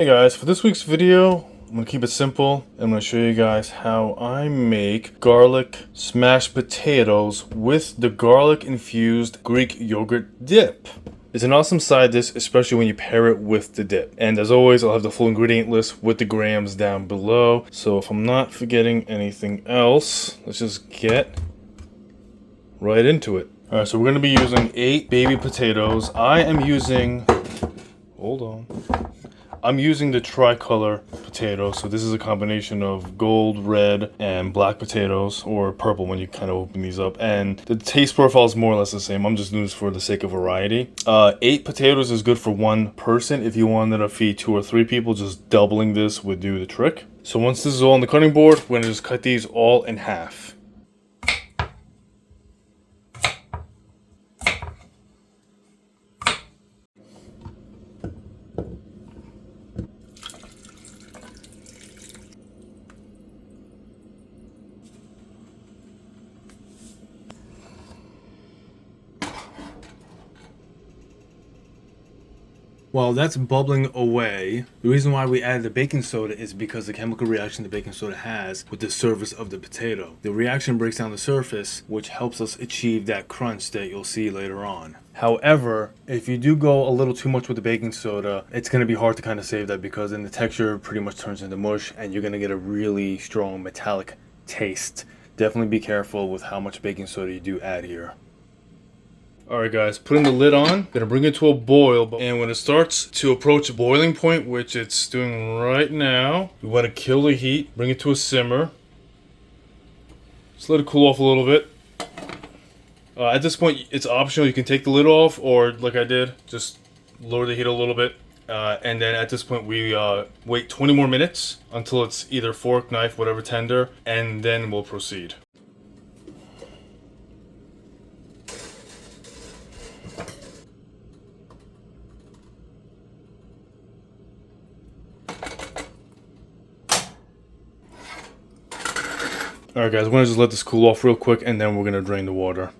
Hey guys, for this week's video, I'm going to keep it simple. I'm going to show you guys how I make garlic smashed potatoes with the garlic infused Greek yogurt dip. It's an awesome side dish, especially when you pair it with the dip. And as always, I'll have the full ingredient list with the grams down below. So if I'm not forgetting anything else, let's just get right into it. Alright, so we're going to be using 8 baby potatoes. I'm using the tricolor potato, so this is a combination of gold, red, and black potatoes, or purple when you kind of open these up. And the taste profile is more or less the same. I'm just doing this for the sake of variety. 8 potatoes is good for one person. If you wanted to feed 2 or 3 people, just doubling this would do the trick. So once this is all on the cutting board, we're gonna just cut these all in half. While that's bubbling away, the reason why we added the baking soda is because the chemical reaction the baking soda has with the surface of the potato. The reaction breaks down the surface, which helps us achieve that crunch that you'll see later on. However, if you do go a little too much with the baking soda, it's going to be hard to kind of save that because then the texture pretty much turns into mush and you're going to get a really strong metallic taste. Definitely be careful with how much baking soda you do add here. Alright guys, putting the lid on, gonna bring it to a boil, and when it starts to approach a boiling point, which it's doing right now, we want to kill the heat, bring it to a simmer. Just let it cool off a little bit. At this point, it's optional, you can take the lid off, or like I did, just lower the heat a little bit. And then at this point, we wait 20 more minutes until it's either fork, knife, whatever tender, and then we'll proceed. Alright guys, we're going to just let this cool off real quick and then we're going to drain the water.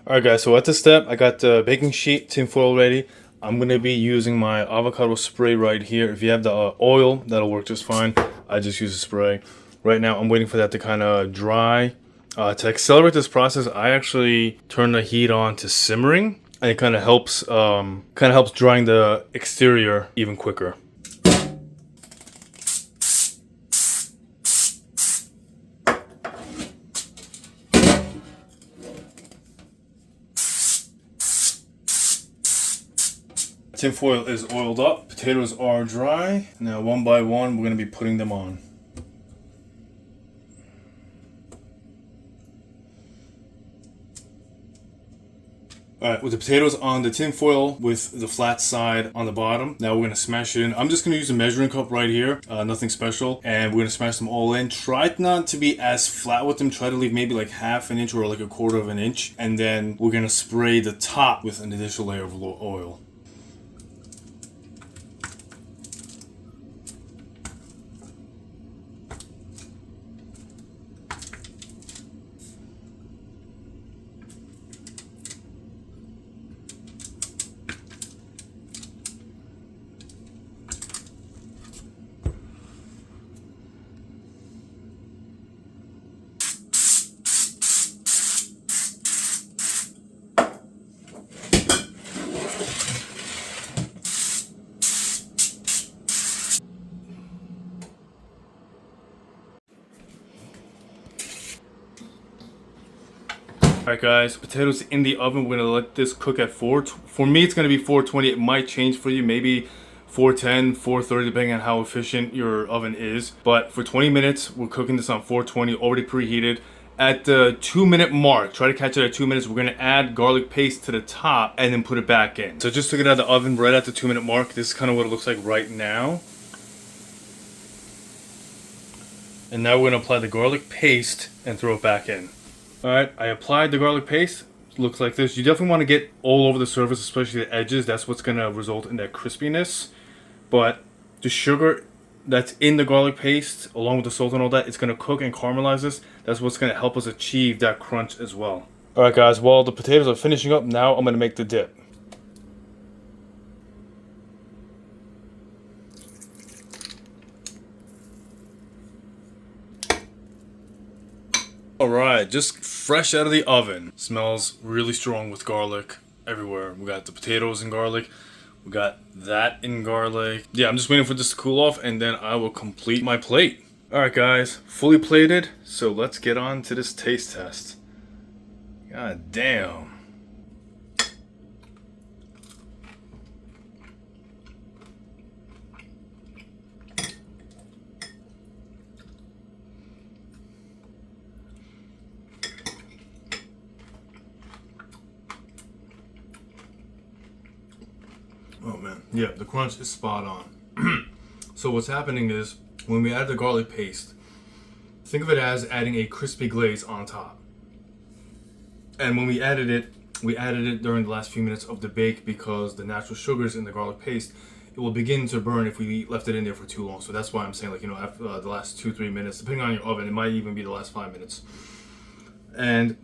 Alright guys, so at this step, I got the baking sheet, tin foil ready. I'm going to be using my avocado spray right here. If you have the oil, that'll work just fine. I just use a spray. Right now, I'm waiting for that to kind of dry. To accelerate this process, I actually turn the heat on to simmering. And it kind of helps drying the exterior even quicker. Tin foil is oiled up, potatoes are dry. Now one by one we're going to be putting them on. Alright, with the potatoes on the tin foil with the flat side on the bottom, now we're going to smash it in. I'm just going to use a measuring cup right here, nothing special, and we're going to smash them all in. Try not to be as flat with them, try to leave maybe like half an inch or like a quarter of an inch, and then we're going to spray the top with an additional layer of oil. Alright guys, potatoes in the oven. We're going to let this cook at for me it's going to be 420. It might change for you, maybe 410, 430 depending on how efficient your oven is. But for 20 minutes, we're cooking this on 420, already preheated. At the 2-minute mark, try to catch it at 2 minutes, we're going to add garlic paste to the top and then put it back in. So just took it out of the oven right at the 2-minute mark. This is kind of what it looks like right now. And now we're gonna apply the garlic paste and throw it back in. Alright, I applied the garlic paste. It looks like this. You definitely want to get all over the surface, especially the edges. That's what's gonna result in that crispiness. But the sugar that's in the garlic paste, along with the salt and all that, it's gonna cook and caramelize this. That's what's gonna help us achieve that crunch as well. Alright guys, while the potatoes are finishing up, now I'm gonna make the dip. Alright, just fresh out of the oven. Smells really strong with garlic everywhere. We got the potatoes and garlic. We got that in garlic. Yeah, I'm just waiting for this to cool off and then I will complete my plate. Alright guys, fully plated. So let's get on to this taste test. God damn. Oh man, yeah, the crunch is spot on. So what's happening is, when we add the garlic paste, think of it as adding a crispy glaze on top. And when we added it during the last few minutes of the bake because the natural sugars in the garlic paste, it will begin to burn if we left it in there for too long. So that's why I'm saying, like, you know, after the last 2-3 minutes, depending on your oven, it might even be the last 5 minutes. And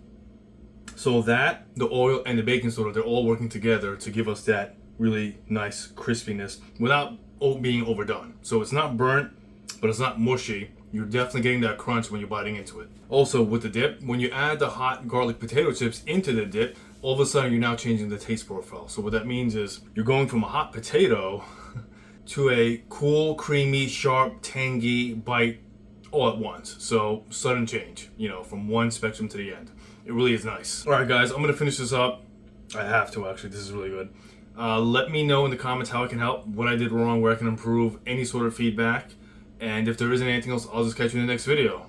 so that, the oil and the baking soda, they're all working together to give us that really nice crispiness without being overdone. So it's not burnt, but it's not mushy. You're definitely getting that crunch when you're biting into it. Also with the dip, when you add the hot garlic potato chips into the dip, all of a sudden you're now changing the taste profile. So what that means is you're going from a hot potato to a cool, creamy, sharp, tangy bite all at once. So sudden change, you know, from one spectrum to the end. It really is nice. All right guys, I'm gonna finish this up. I have to actually, this is really good. Let me know in the comments how I can help, what I did wrong, where I can improve, any sort of feedback. And if there isn't anything else, I'll just catch you in the next video.